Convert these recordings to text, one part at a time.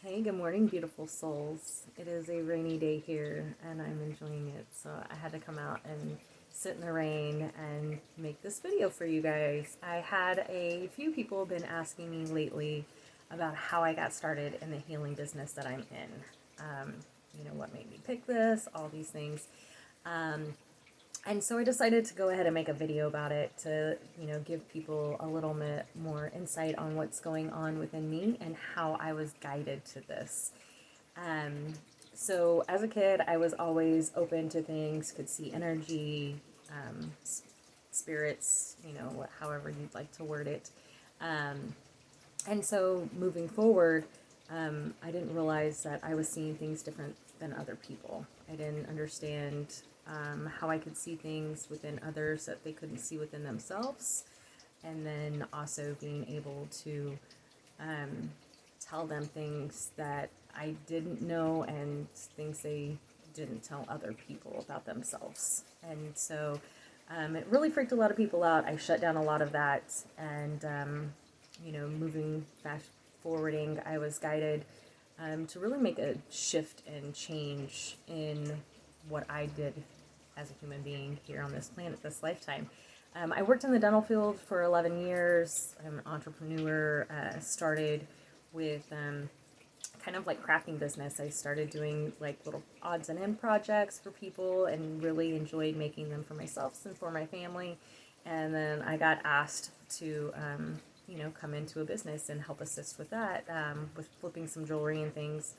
Hey, good morning, beautiful souls. It is a rainy day here and I'm enjoying it. So I had to come out and sit in the rain and make this video for you guys. I had a few people been asking me lately about how I got started in the healing business that I'm in. What made me pick this, all these things. And so I decided to go ahead and make a video about it to, give people a little bit more insight on what's going on within me and how I was guided to this. Um, so as a kid, I was always open to things, could see energy, spirits, however you'd like to word it. And so moving forward, I didn't realize that I was seeing things different than other people. I didn't understand how I could see things within others that they couldn't see within themselves. And then also being able to tell them things that I didn't know and things they didn't tell other people about themselves. And so it really freaked a lot of people out. I shut down a lot of that. And, moving fast forwarding, I was guided to really make a shift and change in what I did as a human being here on this planet, this lifetime. I worked in the dental field for 11 years. I'm an entrepreneur. Started with kind of like crafting business. I started doing like little odds and end projects for people and really enjoyed making them for myself and for my family. And then I got asked to, come into a business and help assist with that, with flipping some jewelry and things.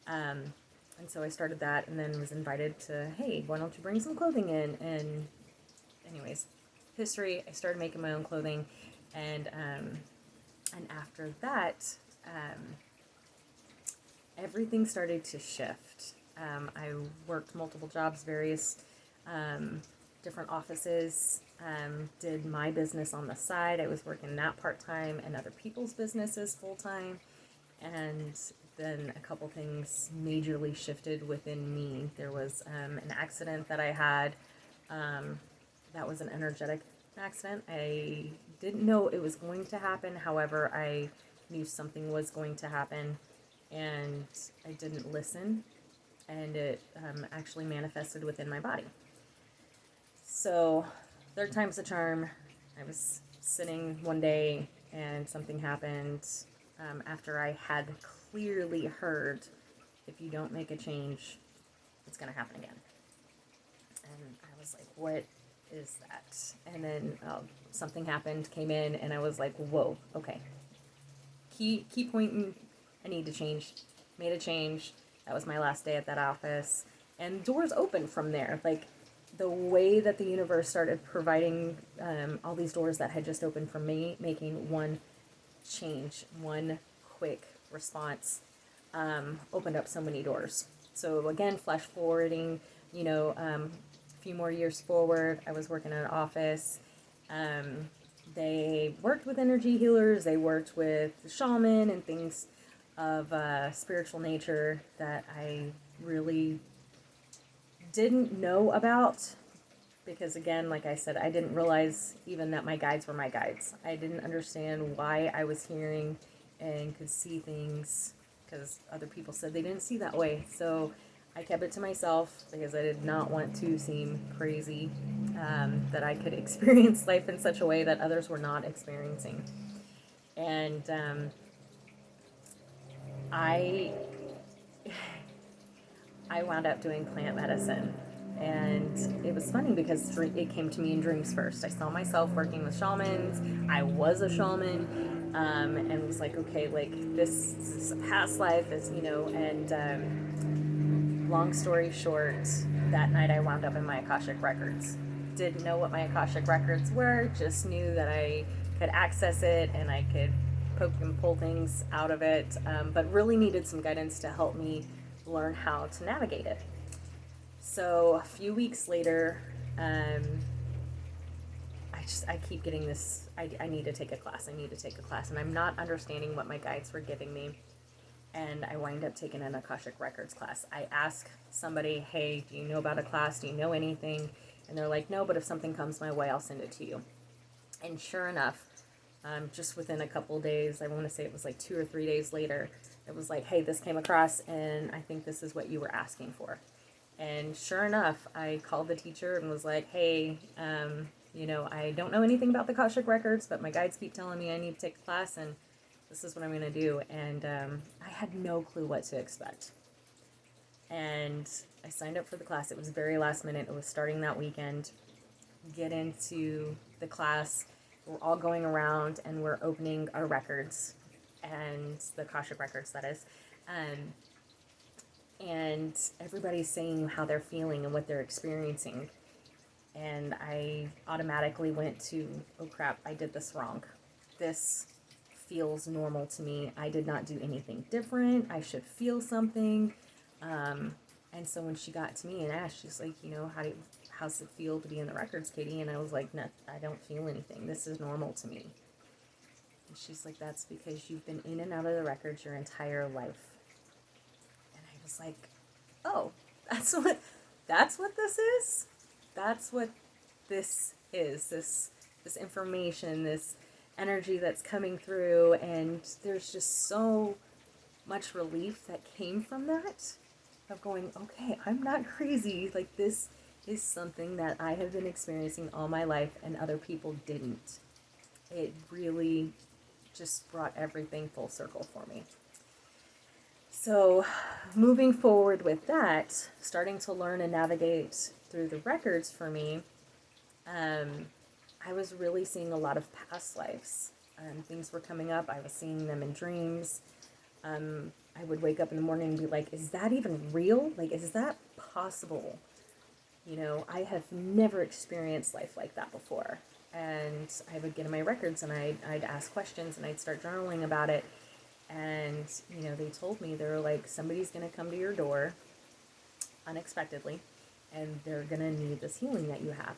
And so I started that and then was invited to, hey, why don't you bring some clothing in? And anyways, history, I started making my own clothing. And after that, everything started to shift. I worked multiple jobs, various different offices, did my business on the side. I was working that part-time and other people's businesses full-time. And then a couple things majorly shifted within me. There was an accident that I had. That was an energetic accident. I didn't know it was going to happen. However, I knew something was going to happen and I didn't listen, and it actually manifested within my body. So, third time's the charm. I was sitting one day and something happened after I had clearly heard, if you don't make a change, it's going to happen again. And I was like, what is that? And then something happened, came in, and I was like, whoa, okay. Key point, I need to change. Made a change. That was my last day at that office. And doors opened from there. Like, the way that the universe started providing all these doors that had just opened for me, making one change, one quick response, opened up so many doors. So again, flash forwarding, a few more years forward, I was working in an office. They worked with energy healers, they worked with shaman and things of spiritual nature that I really didn't know about, because again, like I said, I didn't realize even that my guides were my guides. I didn't understand why I was hearing and could see things, because other people said they didn't see that way. So I kept it to myself because I did not want to seem crazy, that I could experience life in such a way that others were not experiencing. And I I wound up doing plant medicine. And it was funny because it came to me in dreams first. I saw myself working with shamans. I was a shaman, and was like, okay, like this is a past life, and long story short, that night I wound up in my Akashic Records. Didn't know what my Akashic Records were, just knew that I could access it and I could poke and pull things out of it, but really needed some guidance to help me learn how to navigate it. So a few weeks later, I keep getting this, I need to take a class, and I'm not understanding what my guides were giving me. And I wind up taking an Akashic Records class. I ask somebody, hey, do you know about a class? Do you know anything? And they're like, no, but if something comes my way, I'll send it to you. And sure enough, just within a couple days, I want to say it was like 2 or 3 days later, It was like, hey, this came across, and I think this is what you were asking for. And sure enough, I called the teacher and was like, hey, I don't know anything about the Akashic Records, but my guides keep telling me I need to take a class, and this is what I'm going to do. And I had no clue what to expect. And I signed up for the class. It was very last minute. It was starting that weekend. Get into the class. We're all going around and we're opening our records, and the Akashic Records, that is. And everybody's saying how they're feeling and what they're experiencing. And I automatically went to, oh crap, I did this wrong. This feels normal to me. I did not do anything different. I should feel something. And so when she got to me and asked, she's like, how's it feel to be in the records, Katie? And I was like, no, I don't feel anything. This is normal to me. And she's like, that's because you've been in and out of the records your entire life. And I was like, oh, that's what this is? That's what this is. This information, this energy that's coming through, and there's just so much relief that came from that, of going, okay, I'm not crazy. Like, this is something that I have been experiencing all my life and other people didn't. It really just brought everything full circle for me. So moving forward with that, starting to learn and navigate through the records for me, I was really seeing a lot of past lives. Things were coming up. I was seeing them in dreams. I would wake up in the morning and be like, is that even real? Like, is that possible? I have never experienced life like that before. And I would get in my records and I'd ask questions and I'd start journaling about it. And, they told me, they were like, somebody's going to come to your door unexpectedly and they're going to need this healing that you have.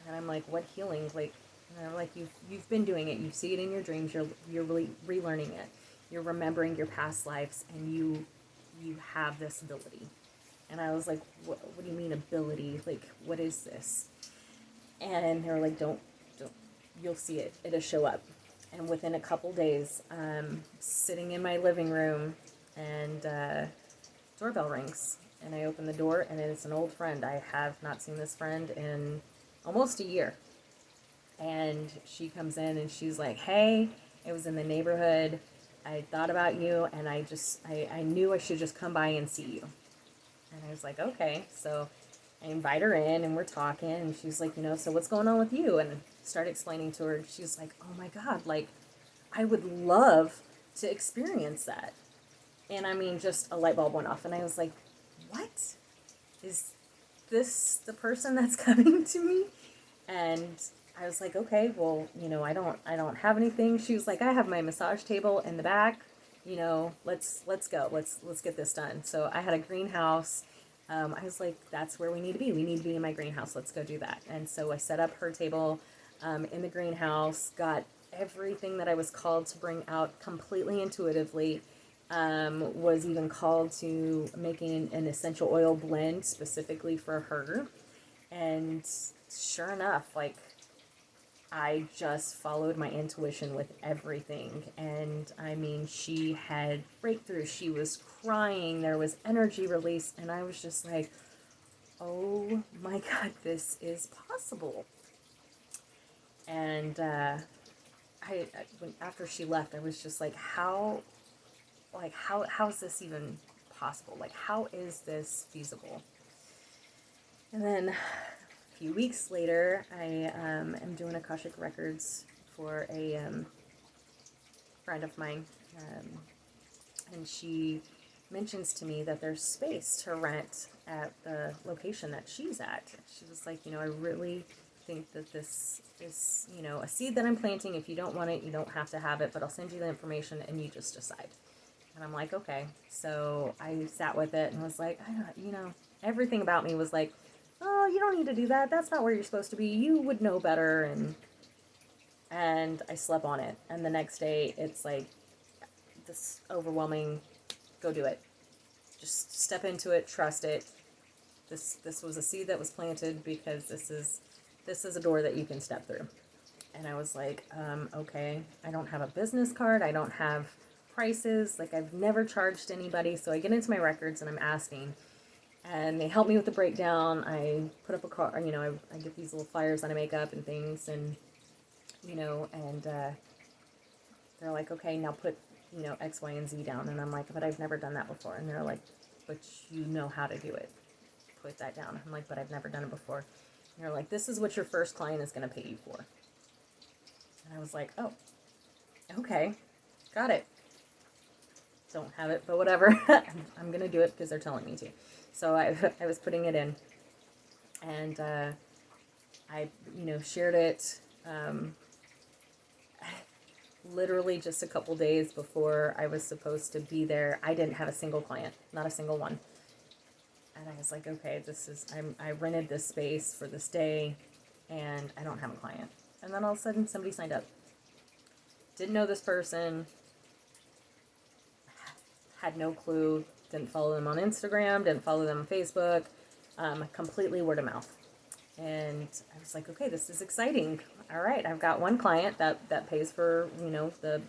And I'm like, what healing? Like, and they're like, you've been doing it. You see it in your dreams. You're really relearning it. You're remembering your past lives, and you have this ability. And I was like, what do you mean ability? Like, what is this? And they were like, don't, you'll see it. It'll show up. And within a couple days, sitting in my living room, and doorbell rings. And I open the door, and it's an old friend. I have not seen this friend in almost a year. And she comes in, and she's like, hey, it was in the neighborhood. I thought about you, and I knew I should just come by and see you. And I was like, okay. So I invite her in, and we're talking, and she's like, so what's going on with you? And I started explaining to her, and she's like, oh my God, like, I would love to experience that. And I mean, just a light bulb went off, and I was like, what? Is this the person that's coming to me? And I was like, okay, well, I don't have anything. She was like, I have my massage table in the back. Let's go. Let's get this done. So I had a greenhouse. I was like, that's where we need to be. We need to be in my greenhouse. Let's go do that. And so I set up her table in the greenhouse, got everything that I was called to bring out completely intuitively. Was even called to making an essential oil blend specifically for her. And sure enough, like, I just followed my intuition with everything. And I mean, she had breakthrough. She was crying. There was energy release. And I was just like, oh my God, this is possible. And after she left, I was just like, how is this even possible? Like, how is this feasible? And then a few weeks later, I am doing Akashic Records for a friend of mine, and she mentions to me that there's space to rent at the location that she's at. She was like, I really think that this is, a seed that I'm planting. If you don't want it, you don't have to have it, but I'll send you the information and you just decide. And I'm like, okay. So I sat with it and was like, everything about me was like, oh, you don't need to do that. That's not where you're supposed to be. You would know better. And I slept on it. And the next day, it's like this overwhelming, go do it. Just step into it, trust it. This was a seed that was planted because this is a door that you can step through. And I was like, okay, I don't have a business card. I don't have prices. Like, I've never charged anybody, so I get into my records and I'm asking. And they help me with the breakdown. I put up a car, I get these little flyers that I make up and things, and, they're like, okay, now put, X, Y, and Z down. And I'm like, but I've never done that before. And they're like, but you know how to do it. Put that down. I'm like, but I've never done it before. And they're like, this is what your first client is going to pay you for. And I was like, oh, okay, got it. Don't have it, but whatever. I'm going to do it because they're telling me to. So I was putting it in, and I, shared it literally just a couple days before I was supposed to be there. I didn't have a single client, not a single one. And I was like, okay, I rented this space for this day, and I don't have a client. And then all of a sudden, somebody signed up. Didn't know this person, had no clue, didn't follow them on Instagram, didn't follow them on Facebook, completely word of mouth. And I was like, okay, this is exciting. All right, I've got one client that pays for, the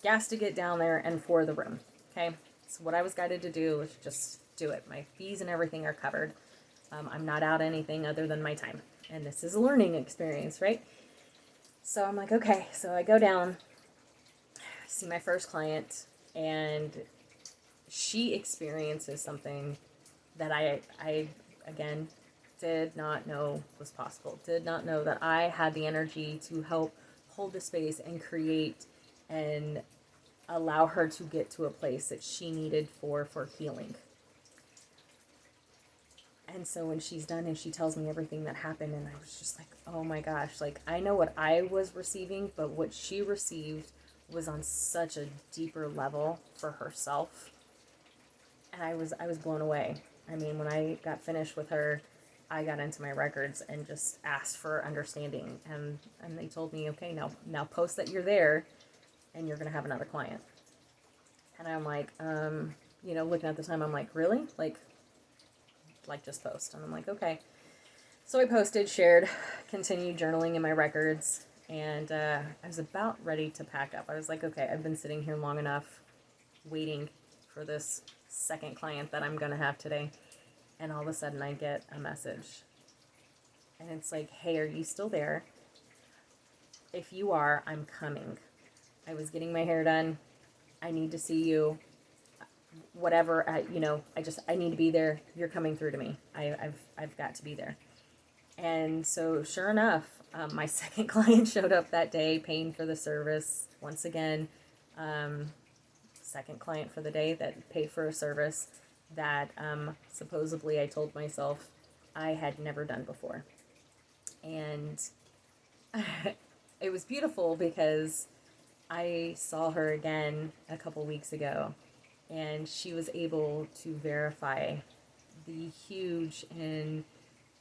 gas to get down there and for the room. Okay, so what I was guided to do was just do it. My fees and everything are covered. I'm not out anything other than my time. And this is a learning experience, right? So I'm like, okay, so I go down, see my first client, and she experiences something that I again, did not know was possible. Did not know that I had the energy to help hold the space and create and allow her to get to a place that she needed for healing. And so when she's done and she tells me everything that happened, and I was just like, oh my gosh, like, I know what I was receiving, but what she received was on such a deeper level for herself. And I was blown away. I mean, when I got finished with her, I got into my records and just asked for understanding. And they told me, okay, now post that you're there and you're going to have another client. And I'm like, looking at the time, I'm like, really? Like just post. And I'm like, okay. So I posted, shared, continued journaling in my records. And I was about ready to pack up. I was like, okay, I've been sitting here long enough waiting for this second client that I'm going to have today. And all of a sudden I get a message. And it's like, hey, are you still there? If you are, I'm coming. I was getting my hair done. I need to see you. Whatever, I need to be there. You're coming through to me. I've got to be there. And so sure enough, my second client showed up that day, paying for the service. Once again, second client for the day that paid for a service that supposedly I told myself I had never done before. And it was beautiful because I saw her again a couple weeks ago, and she was able to verify the huge and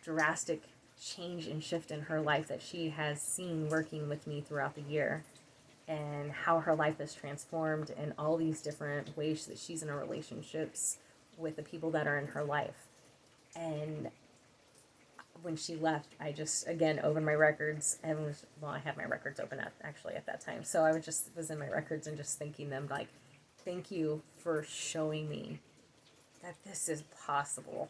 drastic change and shift in her life that she has seen working with me throughout the year, and how her life is transformed in all these different ways that she's in her relationships with the people that are in her life. And when she left, I just, again, opened my records and I had my records open at that time. So I was in my records and just thanking them, like, thank you for showing me that this is possible.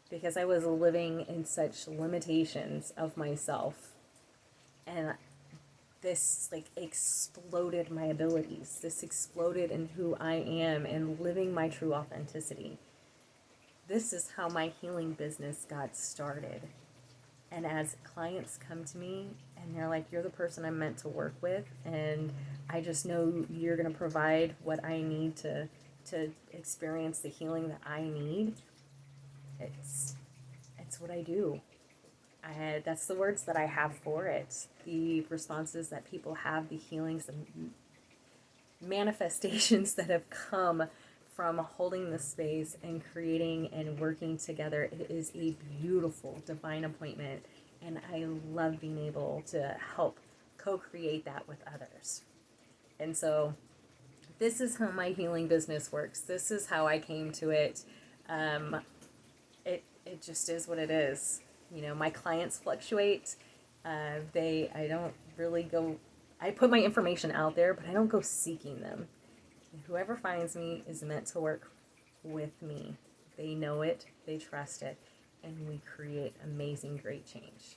Because I was living in such limitations of myself, and this, like, exploded my abilities. This exploded in who I am and living my true authenticity. This is how my healing business got started. And as clients come to me and they're like, you're the person I'm meant to work with, and I just know you're going to provide what I need to experience the healing that I need, it's what I do. That's the words that I have for it. The responses that people have, the healings, the manifestations that have come from holding the space and creating and working together. It is a beautiful divine appointment, and I love being able to help co-create that with others. And so this is how my healing business works. This is how I came to it. It just is what it is. My clients fluctuate. I don't really go I put my information out there, but I don't go seeking them. Whoever finds me is meant to work with me. They know it, they trust it, and we create amazing, great change.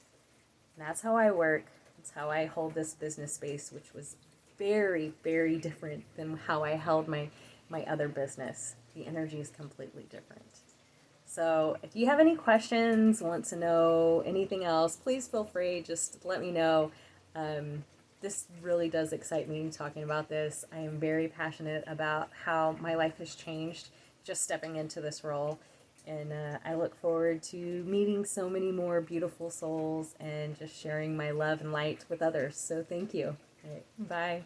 And that's how I work. That's how I hold this business space, which was very, very different than how I held my other business. The energy is completely different. So if you have any questions, want to know anything else, please feel free. Just let me know. This really does excite me talking about this. I am very passionate about how my life has changed just stepping into this role. And I look forward to meeting so many more beautiful souls and just sharing my love and light with others. So thank you. All right, bye.